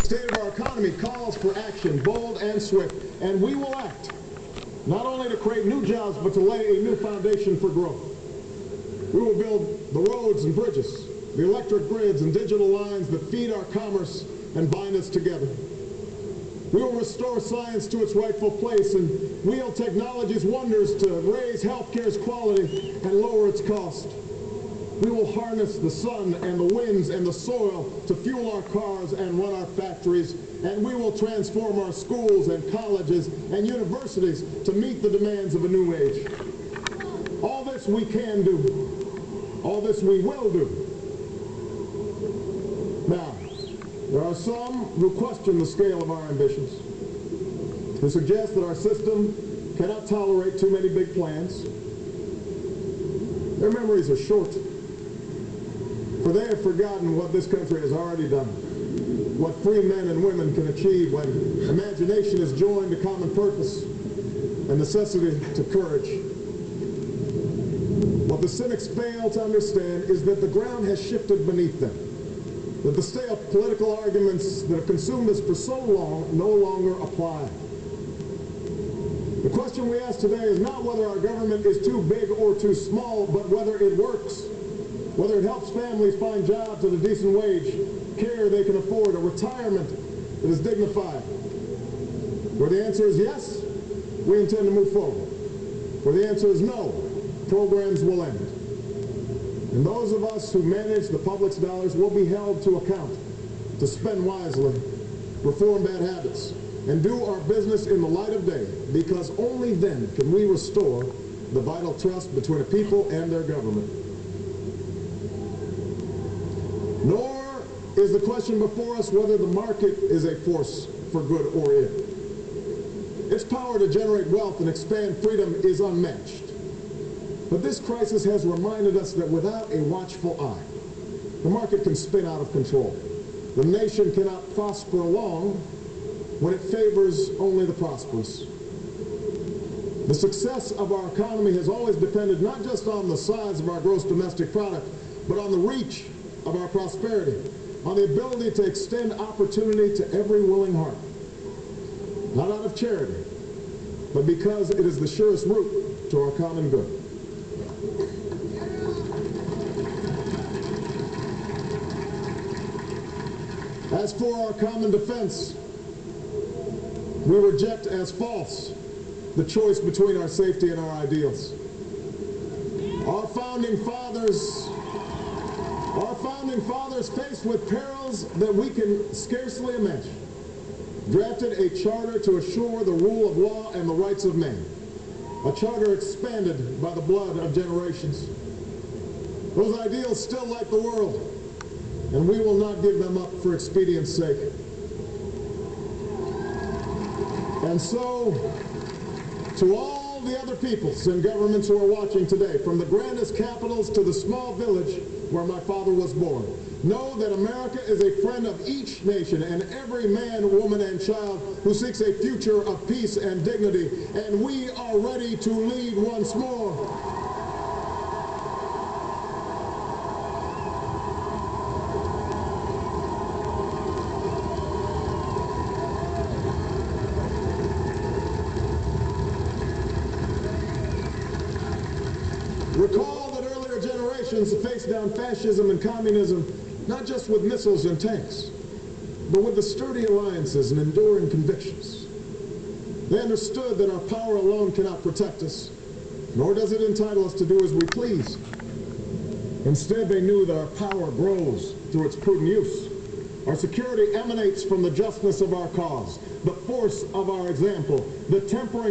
The state of our economy calls for action, bold and swift, and we will act, not only to create new jobs, but to lay a new foundation for growth. We will build the roads and bridges, the electric grids and digital lines that feed our commerce and bind us together. We will restore science to its rightful place and wield technology's wonders to raise healthcare's quality and lower its cost. We will harness the sun and the winds and the soil to fuel our cars and run our factories, and we will transform our schools and colleges and universities to meet the demands of a new age. All this we can do. All this we will do. Now, there are some who question the scale of our ambitions, who suggest that our system cannot tolerate too many big plans. Their memories are short, for they have forgotten what this country has already done, what free men and women can achieve when imagination is joined to common purpose and necessity to courage. What the cynics fail to understand is that the ground has shifted beneath them, that the stale political arguments that have consumed us for so long no longer apply. The question we ask today is not whether our government is too big or too small, but whether it works, whether it helps families find jobs at a decent wage, care they can afford, a retirement that is dignified. Where the answer is yes, we intend to move forward. Where the answer is no, programs will end. And those of us who manage the public's dollars will be held to account to spend wisely, reform bad habits, and do our business in the light of day, because only then can we restore the vital trust between a people and their government. Nor is the question before us whether the market is a force for good or ill. Its power to generate wealth and expand freedom is unmatched. But this crisis has reminded us that without a watchful eye, the market can spin out of control. The nation cannot prosper long when it favors only the prosperous. The success of our economy has always depended not just on the size of our gross domestic product, but on the reach of our prosperity, on the ability to extend opportunity to every willing heart. Not out of charity, but because it is the surest route to our common good. As for our common defense, we reject as false the choice between our safety and our ideals. Our founding fathers, faced with perils that we can scarcely imagine, drafted a charter to assure the rule of law and the rights of man, a charter expanded by the blood of generations. Those ideals still light the world, and we will not give them up for expedience sake. And so, to all the other peoples and governments who are watching today, from the grandest capitals to the small village where my father was born, know that America is a friend of each nation and every man, woman, and child who seeks a future of peace and dignity, and we are ready to lead once more. Recall that earlier generations faced down fascism and communism not just with missiles and tanks, but with the sturdy alliances and enduring convictions. They understood that our power alone cannot protect us, nor does it entitle us to do as we please. Instead, they knew that our power grows through its prudent use. Our security emanates from the justness of our cause, the force of our example, the tempering